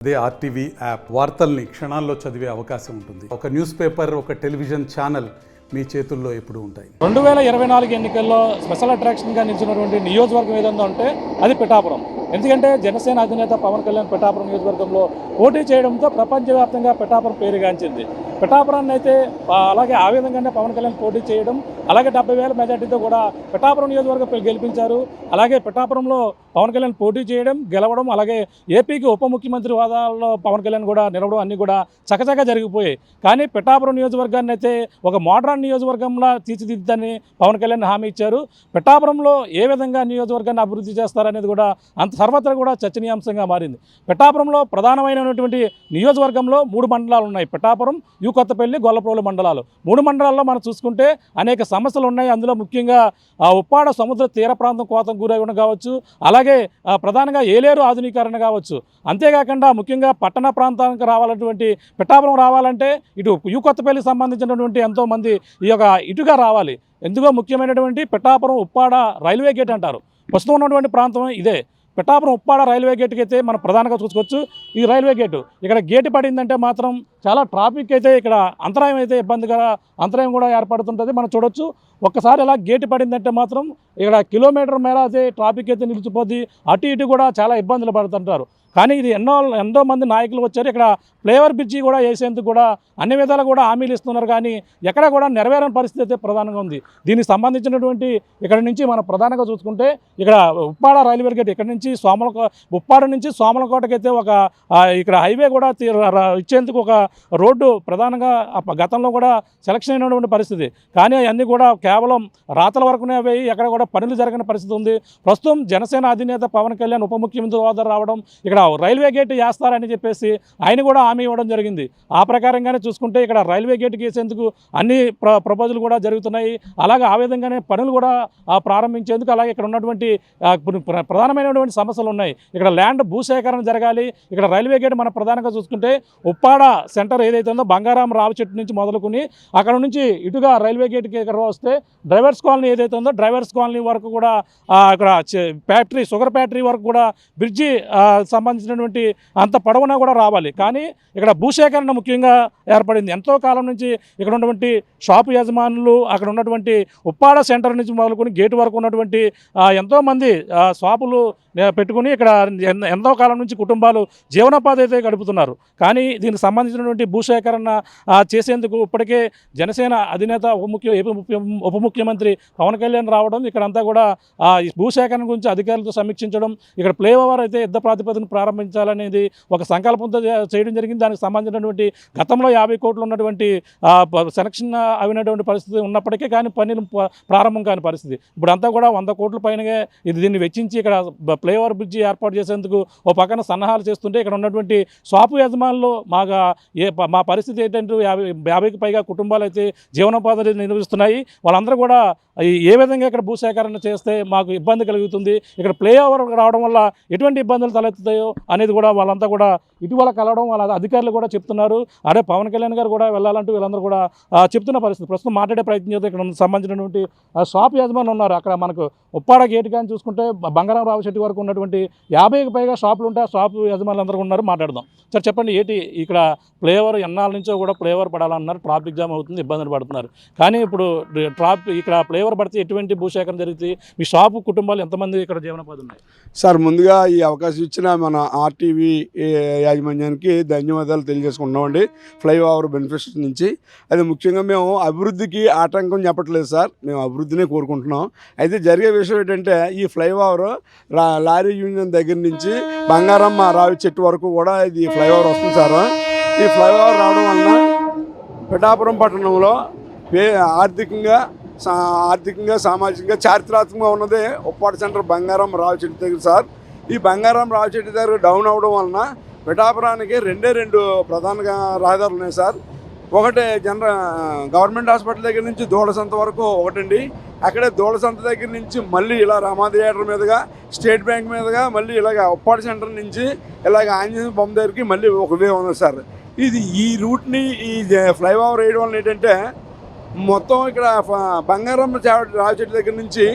అదే RTV app వార్తల్ని క్షణాల్లో చదివే అవకాశం ఉంటుంది. ఒక న్యూస్ పేపర్, ఒక టెలివిజన్ ఛానల్ మీ చేతుల్లో ఎప్పుడూ ఉంటాయి. 2024 ఎన్నికల్లో స్పెషల్ అట్రాక్షన్గా నిలిచినటువంటి నియోజకవర్గం ఏదైనా ఉంటే అది పిఠాపురం. ఎందుకంటే జనసేన అధినేత పవన్ కళ్యాణ్ పిఠాపురం నియోజకవర్గంలో పోటీ చేయడంతో ప్రపంచవ్యాప్తంగా పిఠాపురం పేరుగాంచింది. పిఠాపురాన్ని అయితే అలాగే ఆ విధంగానే పవన్ కళ్యాణ్ పోటీ చేయడం, అలాగే 70,000 మెజార్టీతో కూడా పిఠాపురం నియోజకవర్గం గెలిపించారు. అలాగే పిఠాపురంలో పవన్ కళ్యాణ్ పోటీ చేయడం, గెలవడం, అలాగే ఏపీకి ఉప ముఖ్యమంత్రి హోదాలో పవన్ కళ్యాణ్ కూడా నిలవడం అన్నీ కూడా చకచకా జరిగిపోయాయి. కానీ పిఠాపురం నియోజకవర్గాన్ని అయితే ఒక మోడర్న్ నియోజకవర్గంలా తీర్చిదిద్దని పవన్ కళ్యాణ్ హామీ ఇచ్చారు. పిఠాపురంలో ఏ విధంగా నియోజకవర్గాన్ని అభివృద్ధి చేస్తారనేది కూడా అంత సర్వత్రా కూడా చర్చనీయాంశంగా మారింది. పిఠాపురంలో ప్రధానమైనటువంటి నియోజకవర్గంలో 3 మండలాలు ఉన్నాయి. పిఠాపురం, యు కొత్తపల్లి, గొల్లప్రోలు మండలాలు. 3 మండలాల్లో మనం చూసుకుంటే అనేక సమస్యలు ఉన్నాయి. అందులో ముఖ్యంగా ఉప్పాడ సముద్ర తీర ప్రాంతం కోతకు గురవడం కావచ్చు, అలాగే ప్రధానంగా ఏలేరు ఆధునీకరణ కావచ్చు. అంతేకాకుండా ముఖ్యంగా పట్టణ ప్రాంతానికి రావాలన్నటువంటి పిఠాపురం రావాలంటే ఇటు యు కొత్తపల్లికి సంబంధించినటువంటి ఎంతోమంది ఈ యొక్క ఇటుగా రావాలి. ఎందుకో ముఖ్యమైనటువంటి పిఠాపురం ఉప్పాడ రైల్వే గేట్ అంటారు. ప్రస్తుతం ఉన్నటువంటి ప్రాంతం ఇదే. పిఠాపురం ఉప్పాడ రైల్వే గేట్కి అయితే మనం ప్రధానంగా చూసుకోవచ్చు. ఈ రైల్వే గేటు ఇక్కడ గేటు పడిందంటే మాత్రం చాలా ట్రాఫిక్ అయితే ఇక్కడ అంతరాయం అయితే ఇబ్బందిగా అంతరాయం కూడా ఏర్పడుతుంటుంది. మనం చూడొచ్చు. ఒక్కసారి ఇలా గేటు పడిందంటే మాత్రం ఇక్కడ కిలోమీటర్ మేర అయితే ట్రాఫిక్ అయితే నిలిచిపోద్ది. అటు ఇటు కూడా చాలా ఇబ్బందులు పడుతుంటారు. కానీ ఇది ఎంతో మంది నాయకులు వచ్చారు. ఇక్కడ ఫ్లైఓవర్ బ్రిడ్జి కూడా వేసేందుకు కూడా అన్ని విధాలు కూడా హామీలు ఇస్తున్నారు. కానీ ఎక్కడ కూడా నెరవేరని పరిస్థితి అయితే ప్రధానంగా ఉంది. దీనికి సంబంధించినటువంటి ఇక్కడ నుంచి మనం ప్రధానంగా చూసుకుంటే ఇక్కడ ఉప్పాడ రైల్వే గేట్ ఇక్కడ నుంచి ఉప్పాడ నుంచి సోమలకోటకి అయితే ఒక ఇక్కడ హైవే కూడా ఇచ్చేందుకు ఒక రోడ్డు ప్రధానంగా గతంలో కూడా సెలక్షన్ అయినటువంటి పరిస్థితి. కానీ అవన్నీ కూడా కేవలం రాతల వరకునే అవి ఎక్కడ కూడా పనులు జరగని పరిస్థితి ఉంది. ప్రస్తుతం జనసేన అధినేత పవన్ కళ్యాణ్ ఉప ముఖ్యమంత్రి హోదా రావడం, ఇక్కడ రైల్వే గేట్ వేస్తారని చెప్పేసి ఆయన కూడా హామీ ఇవ్వడం జరిగింది. ఆ ప్రకారంగానే చూసుకుంటే ఇక్కడ రైల్వే గేట్ వేసేందుకు అన్ని ప్రపోజల్ కూడా జరుగుతున్నాయి. అలాగే ఆ విధంగానే పనులు కూడా ప్రారంభించేందుకు, అలాగే ఇక్కడ ఉన్నటువంటి ప్రధానమైనటువంటి సమస్యలు ఉన్నాయి. ఇక్కడ ల్యాండ్ భూసేకరణ జరగాలి. ఇక్కడ రైల్వే గేట్ మనం ప్రధానంగా చూసుకుంటే ఉప్పాడ సెంటర్ ఏదైతే ఉందో బంగారాం రావు చెట్టు నుంచి మొదలుకొని అక్కడ నుంచి ఇటుగా రైల్వే గేట్కి ఇక్కడ వస్తే డ్రైవర్స్ కాలనీ ఏదైతే ఉందో డ్రైవర్స్ కాలనీ వరకు కూడా ఇక్కడ ఫ్యాక్టరీ షుగర్ ఫ్యాక్టరీ వరకు కూడా బ్రిడ్జి సంబంధించినటువంటి అంత పొడవునా కూడా రావాలి. కానీ ఇక్కడ భూసేకరణ ముఖ్యంగా ఏర్పడింది. ఎంతో కాలం నుంచి ఇక్కడ ఉన్నటువంటి షాపు యజమానులు, అక్కడ ఉన్నటువంటి ఉప్పాడ సెంటర్ నుంచి మొదలుకొని గేటు వరకు ఉన్నటువంటి ఎంతోమంది షాపులు పెట్టుకుని ఇక్కడ ఎంతో కాలం నుంచి కుటుంబాలు జీవనోపాధి అయితే గడుపుతున్నారు. కానీ దీనికి సంబంధించినటువంటి భూసేకరణ చేసేందుకు ఇప్పటికే జనసేన అధినేత ఉప ముఖ్యమంత్రి పవన్ కళ్యాణ్ రావడం, ఇక్కడంతా కూడా భూసేకరణ గురించి అధికారులతో సమీక్షించడం, ఇక్కడ ఫ్లైఓవర్ అయితే యుద్ధ ప్రాతిపదికన ప్రారంభించాలనేది ఒక సంకల్పంతో చేయడం జరిగింది. దానికి సంబంధించినటువంటి గతంలో 50 కోట్లు ఉన్నటువంటి సెలక్షన్ అయినటువంటి పరిస్థితి ఉన్నప్పటికీ కానీ పనులు ప్రారంభం కాని పరిస్థితి. ఇప్పుడు అంతా కూడా 100 కోట్ల పైనగా దీన్ని వెచ్చించి ఇక్కడ ఫ్లైఓవర్ బ్రిడ్జి ఏర్పాటు చేసేందుకు ఓ పక్కన సన్నాహాలు చేస్తుంటే ఇక్కడ ఉన్నటువంటి షాపు యజమానులు మా పరిస్థితి ఏంటంటే 50కి పైగా కుటుంబాలు అయితే జీవనోపాధి నిర్వహిస్తున్నాయి. వాళ్ళందరూ కూడా ఏ విధంగా ఇక్కడ భూసేకరణ చేస్తే మాకు ఇబ్బంది కలుగుతుంది, ఇక్కడ ఫ్లైఓవర్ రావడం వల్ల ఎటువంటి ఇబ్బందులు తలెత్తుతాయో అనేది కూడా వాళ్ళంతా కూడా ఇటీవల కలవడం వాళ్ళ అధికారులు కూడా చెప్తున్నారు. అదే పవన్ కళ్యాణ్ గారు కూడా వెళ్ళాలంటూ వీళ్ళందరూ కూడా చెప్తున్న పరిస్థితి. ప్రస్తుతం మాట్లాడే ప్రయత్నం చేస్తే ఇక్కడ సంబంధించినటువంటి షాప్ యజమానులు ఉన్నారు. అక్కడ మనకు ఉప్పాడ గేట్ కానీ చూసుకుంటే బంగారం రావు చెట్టు వరకు ఉన్నటువంటి 50కి పైగా షాపులు ఉంటాయి. ఆ షాపు యజమానులు అందరూ ఉన్నారు. మాట్లాడదాం సార్. చెప్పండి, ఏంటి ఇక్కడ ఫ్లైఓవర్ ఎన్నాళ్ళ నుంచో కూడా ఫ్లైఓవర్ పడాలన్నారు, ట్రాఫిక్ జామ్ అవుతుంది, ఇబ్బందులు పడుతున్నారు. కానీ ఇప్పుడు ఇక్కడ ఫ్లైఓవర్ పడితే ఎటువంటి భూసేకరణ జరుగుతుంది? మీ షాపు కుటుంబాలు ఎంతమంది ఇక్కడ జీవనోపాధి ఉన్నాయి? సార్, ముందుగా ఈ అవకాశం ఇచ్చిన మన ఆర్టీవీ యాజమాన్యానికి ధన్యవాదాలు తెలియజేసుకుంటున్నామండి. ఫ్లైఓవర్ బెనిఫిట్స్ నుంచి అది ముఖ్యంగా మేము అభివృద్ధికి ఆటంకం చెప్పట్లేదు సార్, మేము అభివృద్ధినే కోరుకుంటున్నాం. అయితే జరిగే విషయం ఏంటంటే ఈ ఫ్లైఓవర్ లారీ యూనియన్ దగ్గర నుంచి బంగారమ్మ రావి చెట్టు వరకు కూడా ఇది ఫ్లైఓవర్ వస్తుంది సార్. ఈ ఫ్లైఓవర్ రావడం వలన పిఠాపురం పట్టణంలో ఆర్థికంగా సామాజికంగా చారిత్రాత్మకంగా ఉన్నదే ఉప్పాడ సెంటర్ బంగారం రావు చెట్టు దగ్గర సార్. ఈ బంగారం రావు చెట్టు దగ్గర డౌన్ అవ్వడం వలన పిఠాపురానికి 2 ప్రధాన రహదారులు ఉన్నాయి సార్. ఒకటి గవర్నమెంట్ హాస్పిటల్ దగ్గర నుంచి దూడసంత వరకు ఒకటండి. అక్కడే దూడసంత దగ్గర నుంచి మళ్ళీ ఇలా రమా థియేటర్ మీదుగా స్టేట్ బ్యాంక్ మీదుగా మళ్ళీ ఇలాగ ఉప్పాడ సెంటర్ నుంచి ఇలాగ ఆంజనేయ బొమ్మ దగ్గరికి మళ్ళీ ఒక వే ఉంది సార్. ఈ రూట్ని ఈ ఫ్లైఓవర్ వేయడం వల్ల ఏంటంటే మొత్తం ఇక్కడ బంగారం రావి చెట్టు దగ్గర నుంచి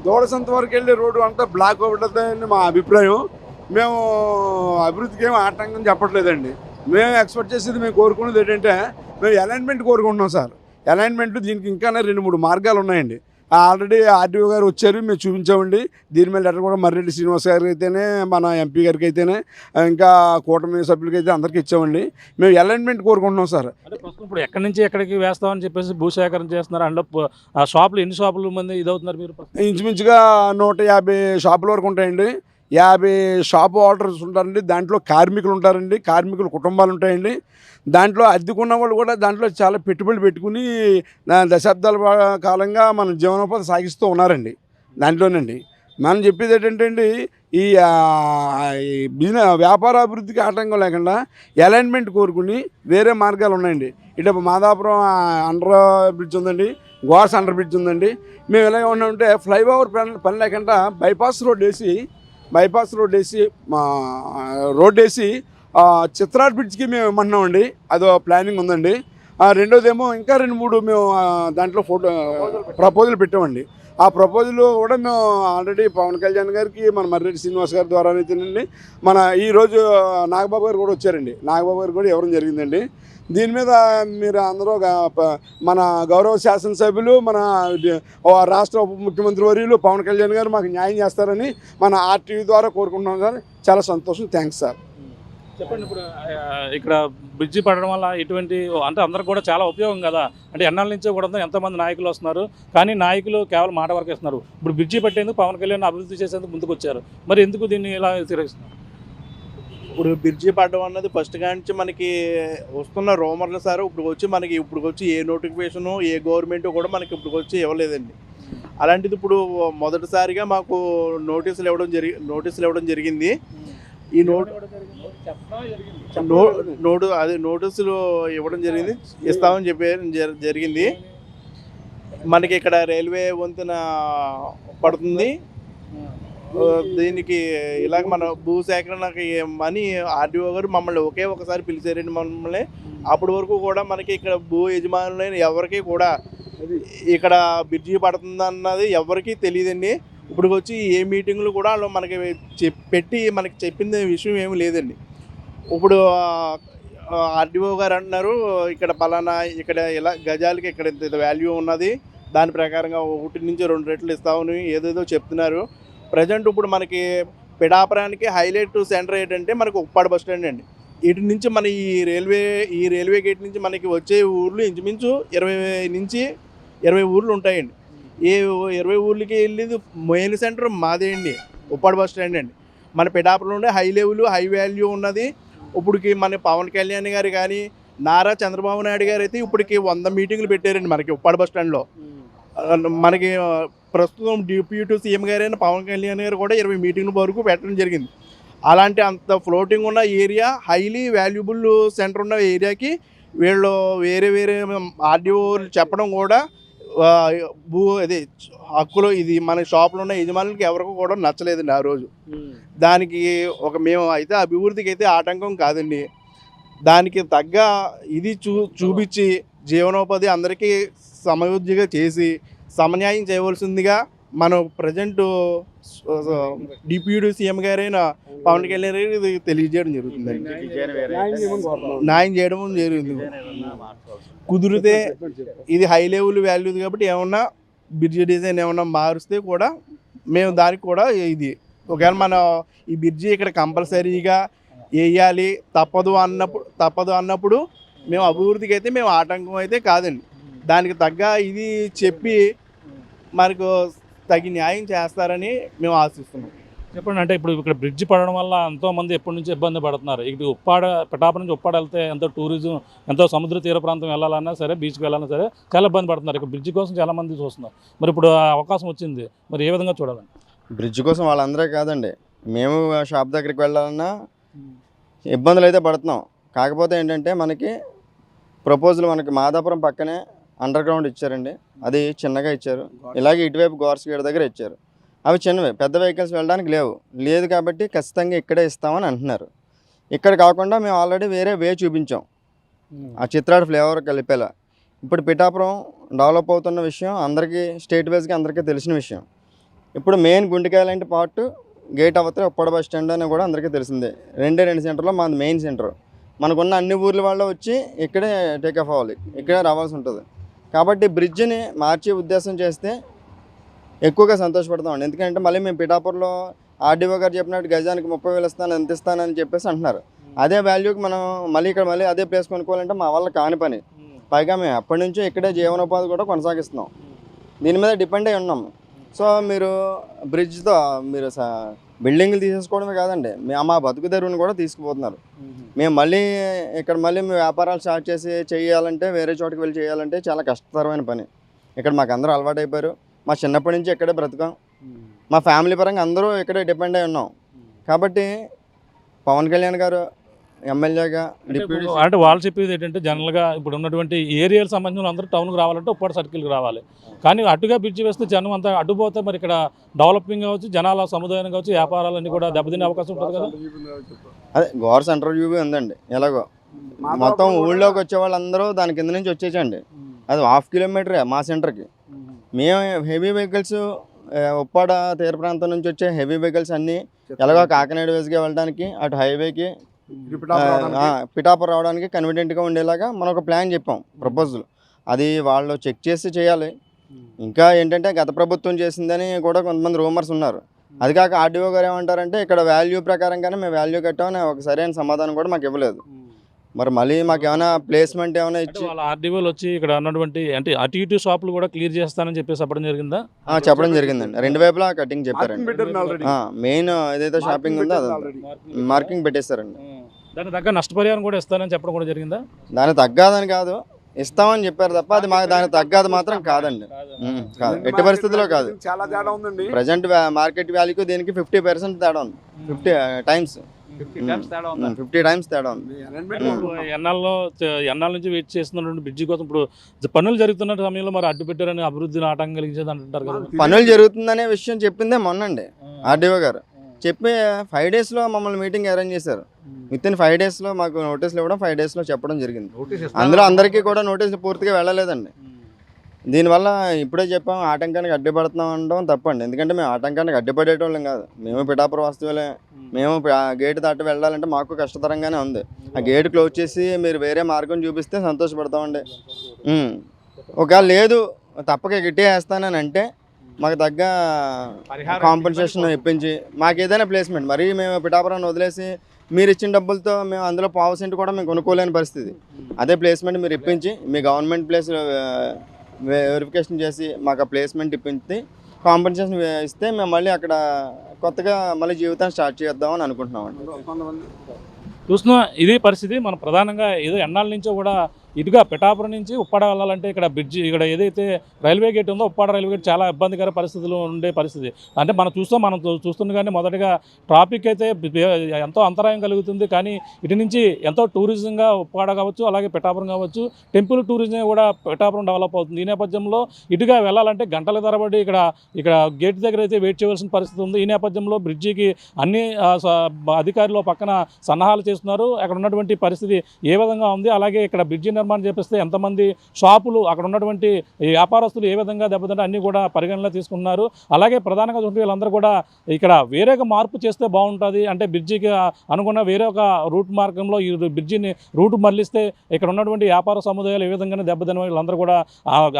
దూడసంత వరకు వెళ్ళే రోడ్డు అంతా బ్లాక్ అవుతుందని మా అభిప్రాయం. మేము అభివృద్ధికి ఏమి ఆటంకం చెప్పట్లేదండి. మేము ఎక్స్పెక్ట్ చేసేది, మేము కోరుకునేది ఏంటంటే మేము అలైన్మెంట్ కోరుకుంటున్నాం సార్. అలైన్మెంట్ దీనికి ఇంకా 2-3 మార్గాలు ఉన్నాయండి. ఆల్రెడీ ఆర్డీఓ గారు వచ్చారు, మేము చూపించామండి. దీని మీద లెటర్ కూడా మర్రెడ్డి శ్రీనివాస్ గారికి అయితేనే, మన ఎంపీ గారికి అయితేనే, ఇంకా కూటమి సభ్యులకి అయితే అందరికీ ఇచ్చామండి. మేము అలైన్మెంట్ కోరుకుంటున్నాం సార్. అంటే ప్రస్తుతం ఇప్పుడు ఎక్కడి నుంచి ఎక్కడికి వేస్తామని చెప్పేసి భూసేకరణ చేస్తున్నారు. అందులో ఆ షాపులు ఎన్ని షాపులు మంది ఇదవుతున్నారు మీరు? ఇంచుమించుగా 150 షాపుల వరకు ఉంటాయండి. 50 షాప్ ఓనర్స్ ఉంటారండి. దాంట్లో కార్మికులు ఉంటారండి, కార్మికుల కుటుంబాలు ఉంటాయండి. దాంట్లో అద్దెకున్న వాళ్ళు కూడా దాంట్లో చాలా పెట్టుబడులు పెట్టుకుని దశాబ్దాల కాలంగా మన జీవనోపాధి సాగిస్తూ ఉన్నారండి దాంట్లోనండి. మనం చెప్పేది ఏంటంటే అండి, ఈ బిజినెస్ వ్యాపార అభివృద్ధికి ఆటంకం లేకుండా అలైన్మెంట్ కోరుకుని వేరే మార్గాలు ఉన్నాయండి. ఇటు మాదాపురం అండర్ బ్రిడ్జ్ ఉందండి, గోర్స్ అండర్ బ్రిడ్జ్ ఉందండి. మేము ఎలాగ ఉన్నామంటే ఫ్లైఓవర్ పని లేకుండా బైపాస్ రోడ్ వేసి చిత్రాడ్ బ్రిడ్జ్కి మేము ఇమ్మన్నామండి. అదో ప్లానింగ్ ఉందండి. రెండోదేమో ఇంకా 2-3 మేము దాంట్లో ప్రపోజల్ పెట్టామండి. ఆ ప్రపోజల్ కూడా మేము ఆల్రెడీ పవన్ కళ్యాణ్ గారికి, మన మర్రెడ్డి శ్రీనివాస్ గారి ద్వారా అయితేనండి, మన ఈరోజు నాగబాబు గారు కూడా వచ్చారండి. నాగబాబు గారు కూడా ఇవ్వడం జరిగిందండి. దీని మీద మీరు అందరూ మన గౌరవ శాసనసభ్యులు, మన రాష్ట్ర ఉప ముఖ్యమంత్రి వర్యులు పవన్ కళ్యాణ్ గారు మాకు న్యాయం చేస్తారని మన ఆర్టీవీ ద్వారా కోరుకుంటున్నాం సార్. చాలా సంతోషం. Thanks sir. చెప్పండి. ఇప్పుడు ఇక్కడ బ్రిడ్జి పడడం వల్ల ఎటువంటి, అంటే అందరికి కూడా చాలా ఉపయోగం కదా. అంటే ఎన్నాళ్ళ నుంచో కూడా ఎంతోమంది నాయకులు వస్తున్నారు, కానీ నాయకులు కేవలం మాట వరకు ఇస్తున్నారు. ఇప్పుడు బ్రిడ్జి పెట్టేందుకు పవన్ కళ్యాణ్ అభివృద్ధి చేసేందుకు ముందుకు వచ్చారు. మరి ఎందుకు దీన్ని ఇలా తిరగిస్తున్నారు? ఇప్పుడు బ్రిడ్జి పడడం అన్నది ఫస్ట్ కాంచి మనకి వస్తున్న రూమర్లు సార్. ఇప్పుడు వచ్చి ఏ నోటిఫికేషను, ఏ గవర్నమెంట్ కూడా మనకి ఇప్పుడు వచ్చి ఇవ్వలేదండి. అలాంటిది ఇప్పుడు మొదటిసారిగా మాకు నోటీసులు ఇవ్వడం జరిగింది. ఈ నోటీసులు ఇవ్వడం జరిగింది, ఇస్తామని జరిగింది. మనకి ఇక్కడ రైల్వే వంతెన పడుతుంది. దీనికి ఇలాగ మన భూసేకరణకి అని ఆర్డీఓ గారు మమ్మల్ని ఒకసారి పిలిచారండి మమ్మల్ని. అప్పటి వరకు కూడా మనకి ఇక్కడ భూ యజమానులైన ఎవరికి కూడా ఇక్కడ బ్రిడ్జి పడుతుందన్నది ఎవరికీ తెలియదండి. ఇప్పుడు వచ్చి ఏ మీటింగ్లు కూడా వాళ్ళు మనకి మనకి చెప్పింది విషయం ఏమీ లేదండి. ఇప్పుడు ఆర్డీఓ గారు అంటున్నారు, ఇక్కడ పలానా, ఇక్కడ ఇలా గజాలకి ఇక్కడ ఇంత వాల్యూ ఉన్నది, దాని ప్రకారంగా 1 నుంచి 2 రెట్లు ఇస్తామని ఏదేదో చెప్తున్నారు. ప్రజెంట్ ఇప్పుడు మనకి పిఠాపురానికి హైలైట్ సెంటర్ ఏంటంటే మనకు ఉప్పాడ బస్ స్టాండ్ అండి. ఇటు నుంచి మన ఈ రైల్వే గేట్ నుంచి మనకి వచ్చే ఊర్లు ఇంచుమించు 20 నుంచి 20 ఊర్లు ఉంటాయండి. ఏ 20 ఊర్లకి వెళ్ళేది మెయిన్ సెంటర్ మాదే అండి, ఉప్పాడ బస్ స్టాండ్ అండి. మన పిఠాపురంలో హై లెవెల్, హై వాల్యూ ఉన్నది. ఇప్పటికి మన పవన్ కళ్యాణ్ గారు కానీ, నారా చంద్రబాబు నాయుడు గారు అయితే ఇప్పటికి 100 మీటింగ్లు పెట్టారండి మనకి ఉప్పాడ బస్ స్టాండ్లో. మనకి ప్రస్తుతం డిప్యూటీ సీఎం గారైన పవన్ కళ్యాణ్ గారు కూడా 20 మీటింగ్ల వరకు పెట్టడం జరిగింది. అలాంటి అంత ఫ్లోటింగ్ ఉన్న ఏరియా, హైలీ వాల్యుబుల్ సెంటర్ ఉన్న ఏరియాకి వీళ్ళు వేరే ఆర్డీఓ చెప్పడం కూడా హక్కులు ఇది మన షాపులో ఉన్న యజమానులకి ఎవరికి కూడా నచ్చలేదండి ఆ రోజు. దానికి మేము అయితే అభివృద్ధికి అయితే ఆటంకం కాదండి. దానికి తగ్గ ఇది చూపించి జీవనోపాధి అందరికీ సమృద్ధిగా చేసి సమన్యాయం చేయవలసిందిగా మనం ప్రజెంట్ డిప్యూటీ సీఎం గారైన పవన్ కళ్యాణ్ గారికి తెలియజేయడం జరుగుతుందండి. న్యాయం చేయడం జరుగుతుంది. కుదిరితే ఇది హై లెవెల్ వాల్యూ కాబట్టి ఏమన్నా బ్రిడ్జి డిజైన్ ఏమన్నా మారుస్తే కూడా మేము దానికి కూడా ఇది ఒకవేళ మన ఈ బ్రిడ్జి ఇక్కడ కంపల్సరీగా వేయాలి తప్పదు అన్నప్పుడు మేము అభివృద్ధికి అయితే మేము ఆటంకం అయితే కాదండి. దానికి తగ్గ ఇది చెప్పి మనకు తగిన న్యాయం చేస్తారని మేము ఆశిస్తున్నాం. చెప్పండి. అంటే ఇప్పుడు ఇక్కడ బ్రిడ్జ్ పడడం వల్ల ఎంతోమంది ఎప్పటి నుంచి ఇబ్బంది పడుతున్నారు. ఇటు పిఠాపురం నుంచి ఉప్పాడ వెళ్తే ఎంతో టూరిజం, ఎంతో సముద్ర తీర ప్రాంతం వెళ్ళాలన్నా సరే, బీచ్కి వెళ్ళాలన్నా సరే చాలా ఇబ్బంది పడుతున్నారు. ఇక్కడ బ్రిడ్జ్ కోసం చాలామంది చూస్తున్నారు. మరి ఇప్పుడు అవకాశం వచ్చింది, మరి ఏ విధంగా చూడాలండి? బ్రిడ్జ్ కోసం వాళ్ళందరే కాదండి, మేము షాప్ దగ్గరికి వెళ్ళాలన్నా ఇబ్బందులు అయితే పడుతున్నాం. కాకపోతే ఏంటంటే మనకి ప్రపోజల్ మనకి మాదాపురం పక్కనే అండర్ గ్రౌండ్ ఇచ్చారండి, అది చిన్నగా ఇచ్చారు. ఇలాగే ఇటువైపు గోర్స్ గేట్ దగ్గర ఇచ్చారు, అవి చిన్నవే, పెద్ద వెహికల్స్ వెళ్ళడానికి లేదు కాబట్టి ఖచ్చితంగా ఇక్కడే ఇస్తామని అంటున్నారు. ఇక్కడ కాకుండా మేము ఆల్రెడీ వేరే వే చూపించాం, ఆ చిత్రాడు ఫ్లేవర్ కలిపేలా. ఇప్పుడు పిఠాపురం డెవలప్ అవుతున్న విషయం అందరికీ స్టేట్ వైజ్గా అందరికీ తెలిసిన విషయం. ఇప్పుడు మెయిన్ గుంటికాయలంటే పార్ట్ గేట్ అవతల ఉప్పాడ బస్ స్టాండ్ అని కూడా అందరికీ తెలిసిందే. 2 సెంటర్లో మనది మెయిన్ సెంటర్. మనకున్న అన్ని ఊర్ల వాళ్ళు వచ్చి ఇక్కడే టేకాఫ్ అవ్వాలి, ఇక్కడే రావాల్సి ఉంటుంది. కాబట్టి బ్రిడ్జిని మార్చే ఉద్దేశం చేస్తే ఎక్కువగా సంతోషపడతామండి. ఎందుకంటే మళ్ళీ మేము పిఠాపురంలో ఆర్డీఓ గారు చెప్పినట్టు గజానికి 30,000 ఇస్తాను, ఎంత ఇస్తానని చెప్పేసి అంటున్నారు. అదే వాల్యూకి మనం మళ్ళీ ఇక్కడ మళ్ళీ అదే ప్లేస్ కొనుక్కోవాలంటే మా వల్ల కాని పని. పైగా మేము ఎప్పటి నుంచో ఇక్కడే జీవనోపాధి కూడా కొనసాగిస్తున్నాం, దీని మీద డిపెండ్ అయి ఉన్నాం. సో మీరు బ్రిడ్జ్తో మీరు బిల్డింగ్లు తీసేసుకోవడమే కాదండి, మా బతుకు తెరువుని కూడా తీసుకుపోతున్నారు. మేము మళ్ళీ ఇక్కడ మళ్ళీ మేము వ్యాపారాలు స్టార్ట్ చేసి చేయాలంటే వేరే చోటుకి వెళ్ళి చేయాలంటే చాలా కష్టతరమైన పని. ఇక్కడ మాకు అందరూ అలవాటు అయిపోయారు. మా చిన్నప్పటి నుంచి ఇక్కడే బ్రతుకాం. మా ఫ్యామిలీ పరంగా అందరూ ఇక్కడే డిపెండ్ అయి ఉన్నాం. కాబట్టి పవన్ కళ్యాణ్ గారు ఎమ్మెల్యేగా డిప్యూటీ అంటే వాళ్ళు చెప్పేది ఏంటంటే జనరల్గా ఇప్పుడు ఉన్నటువంటి ఏరియాలకు సంబంధించిన అందరూ టౌన్కి రావాలంటే ఉప్పాడ సర్కిల్కి రావాలి. కానీ అటుగా బ్రిడ్జి వేస్తే జనం అంతా అడ్డుపోతే మరి ఇక్కడ డెవలపింగ్ కావచ్చు, జనాల సముదాయం కావచ్చు, వ్యాపారాలన్నీ కూడా దెబ్బతినే అవకాశం ఉంటుంది కదా. అదే గోర్ సెంట్రల్ వ్యూ ఉందండి. ఎలాగో మొత్తం ఊళ్ళోకి వచ్చే వాళ్ళందరూ దాని కింద నుంచి వచ్చేసండి. అది 1/2 కిలోమీటరే మా సెంటర్కి. మేము హెవీ వెహికల్స్ ఉప్పాడ తీర ప్రాంతం నుంచి వచ్చే హెవీ వెహికల్స్ అన్నీ ఎలాగో కాకినాడ వేసుగా వెళ్ళడానికి అటు హైవేకి పిఠాపురం రావడానికి కన్వీనియంట్గా ఉండేలాగా మనం ఒక ప్లాన్ చెప్పాం, ప్రపోజల్. అది వాళ్ళు చెక్ చేసి చేయాలి. ఇంకా ఏంటంటే గత ప్రభుత్వం చేసిందని కూడా కొంతమంది రూమర్స్ ఉన్నారు. అది కాక ఆర్డీఓ గారు ఏమంటారంటే ఇక్కడ వాల్యూ ప్రకారంగానే మేము వాల్యూ కట్టామని ఒక సరైన సమాధానం కూడా మాకు ఇవ్వలేదు. మరి మళ్ళీ మాకు ఏమైనా ప్లేస్మెంట్ ఏమైనా ఇచ్చి వాళ్ళ ఆర్డీఓలు వచ్చి ఇక్కడ ఉన్నటువంటి అంటే అటు ఇటు షాపులు కూడా క్లియర్ చేస్తానని చెప్పేసి చెప్పడం జరిగిందా? చెప్పడం జరిగిందండి. 2 వైపులా కటింగ్ చెప్పారండి. మెయిన్ ఏదైతే షాపింగ్ ఉందో అది మార్కింగ్ పెట్టేస్తారండి. దానికి తగ్గ నష్టపరిహారం కూడా ఇస్తానని చెప్పడం కూడా జరిగిందా? దానికి తగ్గదని కాదు, ఇస్తామని చెప్పారు తప్ప అది మాకు దానికి తగ్గది మాత్రం కాదండి. కాదు, ఎట్టి పరిస్థితుల్లో కాదు. చాలా తేడా ఉందండి. ప్రజెంట్ మార్కెట్ వాల్యూకి దీనికి 50% తేడా ఉంది. 50 టైమ్స్ తేడా ఉంది. ఎన్నాళ్ళ నుంచి వెయిట్ చేస్తున్నటువంటి బ్రిడ్జి కోసం ఇప్పుడు పనులు జరుగుతున్న సమయంలో మరి అడ్డు పెట్టారని అభివృద్ధిని ఆటంకం కలిగించేది అంటుంటారు కదా. పనులు జరుగుతుందనే విషయం చెప్పిందే మొన్నండి ఆర్డీఓ గారు చెప్పి 5 డేస్లో మమ్మల్ని మీటింగ్ అరేంజ్ చేశారు. విత్ ఇన్ 5 డేస్లో మాకు నోటీసులు ఇవ్వడం, 5 డేస్లో చెప్పడం జరిగింది. అందులో అందరికీ కూడా నోటీసులు పూర్తిగా వెళ్ళలేదండి. దీనివల్ల ఇప్పుడే చెప్పాం ఆటంకానికి అడ్డుపడుతున్నాం అనడం తప్పండి. ఎందుకంటే మేము ఆటంకానికి అడ్డుపడేటోళ్ళం కాదు. మేము పిఠాపురం వస్తువులే. మేము గేట్ దాటి వెళ్ళాలంటే మాకు కష్టతరంగానే ఉంది. ఆ గేట్ క్లోజ్ చేసి మీరు వేరే మార్గం చూపిస్తే సంతోషపడతామండి. ఒకవేళ లేదు తప్పక గిట్టే వేస్తానని అంటే మాకు తగ్గ కాంపెన్సేషన్ ఇప్పించి మాకు ఏదైనా ప్లేస్మెంట్, మరీ మేము పిఠాపురాన్ని వదిలేసి మీరు ఇచ్చిన డబ్బులతో మేము అందులో 1/2 కూడా మేము కొనుక్కోలేని పరిస్థితి. అదే ప్లేస్మెంట్ మీరు ఇప్పించి మీ గవర్నమెంట్ ప్లేస్ వెరిఫికేషన్ చేసి మాకు ఆ ప్లేస్మెంట్ ఇప్పించి కాంపెన్సేషన్ ఇస్తే మేము మళ్ళీ అక్కడ కొత్తగా మళ్ళీ జీవితాన్ని స్టార్ట్ చేద్దామని అనుకుంటున్నామండి. చూస్తున్నా ఇదే పరిస్థితి. మనం ప్రధానంగా ఏదో ఎన్నాళ్ళ నుంచో కూడా ఇటుగా పిఠాపురం నుంచి ఉప్పాడ వెళ్ళాలంటే ఇక్కడ బ్రిడ్జి, ఇక్కడ ఏదైతే రైల్వే గేట్ ఉందో ఉప్పాడ రైల్వే గేట్ చాలా ఇబ్బందికర పరిస్థితులు ఉండే పరిస్థితి. అంటే మనం చూస్తుంది కానీ మొదటగా ట్రాఫిక్ అయితే ఎంతో అంతరాయం కలుగుతుంది. కానీ ఇటు నుంచి ఎంతో టూరిజంగా ఉప్పాడ కావచ్చు, అలాగే పిఠాపురం కావచ్చు, టెంపుల్ టూరిజం కూడా పిఠాపురం డెవలప్ అవుతుంది. ఈ నేపథ్యంలో ఇటుగా వెళ్ళాలంటే గంటల తరబడి ఇక్కడ గేట్ దగ్గర అయితే వెయిట్ చేయవలసిన పరిస్థితి ఉంది. ఈ నేపథ్యంలో బ్రిడ్జికి అన్ని అధికారులు పక్కన సన్నాహాలు చేస్తున్నారు. అక్కడ ఉన్నటువంటి పరిస్థితి ఏ విధంగా ఉంది, అలాగే ఇక్కడ బ్రిడ్జి నిర్మాణం చేపిస్తే ఎంతమంది షాపులు, అక్కడ ఉన్నటువంటి వ్యాపారస్తులు ఏ విధంగా దెబ్బతింటే అన్నీ కూడా పరిగణలో తీసుకుంటున్నారు. అలాగే ప్రధానంగా చూస్తే వీళ్ళందరూ కూడా ఇక్కడ వేరేగా మార్పు చేస్తే బాగుంటుంది, అంటే బ్రిడ్జికి అనుకున్న వేరే ఒక రూట్ మార్గంలో ఈ బ్రిడ్జిని రూట్ మళ్ళిస్తే ఇక్కడ ఉన్నటువంటి వ్యాపార సముదాయాలు ఏ విధంగా దెబ్బతిన వీళ్ళందరూ కూడా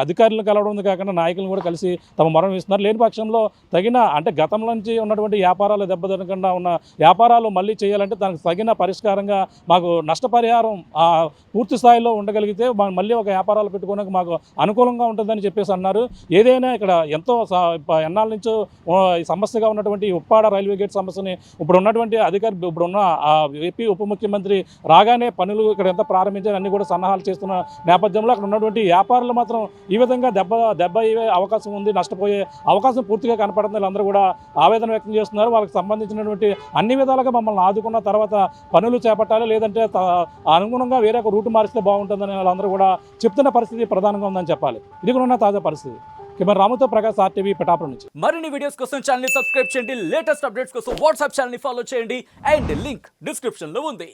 అధికారులను కలవడం కాకుండా నాయకులను కూడా కలిసి తమ మరణం ఇస్తున్నారు. లేని పక్షంలో తగిన అంటే గతం నుంచి ఉన్నటువంటి వ్యాపారాలు దెబ్బతినకుండా ఉన్న వ్యాపారాలు మళ్ళీ చేయాలంటే దానికి తగిన పరిష్కారంగా మాకు నష్టపరిహారం పూర్తి స్థాయిలో ఉండగలిగితే మళ్ళీ ఒక వ్యాపారాలు పెట్టుకోవడానికి మాకు అనుకూలంగా ఉంటుందని చెప్పేసి అన్నారు. ఏదైనా ఇక్కడ ఎంతో ఎన్నాళ్ళ నుంచో సమస్యగా ఉన్నటువంటి ఉప్పాడ రైల్వే గేట్ సమస్యని ఇప్పుడు ఉన్నటువంటి ఇప్పుడున్న ఏపీ ఉప ముఖ్యమంత్రి రాగానే పనులు ఇక్కడ ఎంత ప్రారంభించారు అన్ని కూడా సన్నాహాలు చేస్తున్న నేపథ్యంలో అక్కడ ఉన్నటువంటి వ్యాపారులు మాత్రం ఈ విధంగా దెబ్బ అవకాశం ఉంది, నష్టపోయే అవకాశం పూర్తిగా కనపడుతుంది. వీళ్ళందరూ కూడా ఆవేదన వ్యక్తం చేస్తున్నారు. వాళ్ళకి సంబంధించినటువంటి అన్ని విధాలుగా మమ్మల్ని ఆదుకున్న తర్వాత పనులు చేపట్టాలి, లేదంటే అనుగుణంగా వేరే ఒక రూట్ మారిస్తే బాగుంటుందని వాళ్ళందరూ కూడా చెప్తున్న పరిస్థితి ప్రధానంగా ఉందని చెప్పాలి. ఇది కూడా ఉన్న తాజా పరిస్థితి. కెమెరా రాముతో ప్రకాష్, RTV పిఠాపురం నుంచి. మరిన్ని వీడియోస్ కోసం ఛానల్ ని సబ్స్క్రైబ్ చేయండి, లేటెస్ట్ అప్డేట్స్ కోసం వాట్సాప్ ఛానల్ ని ఫాలో చేయండి అండ్ లింక్ డిస్క్రిప్షన్ లో ఉంది.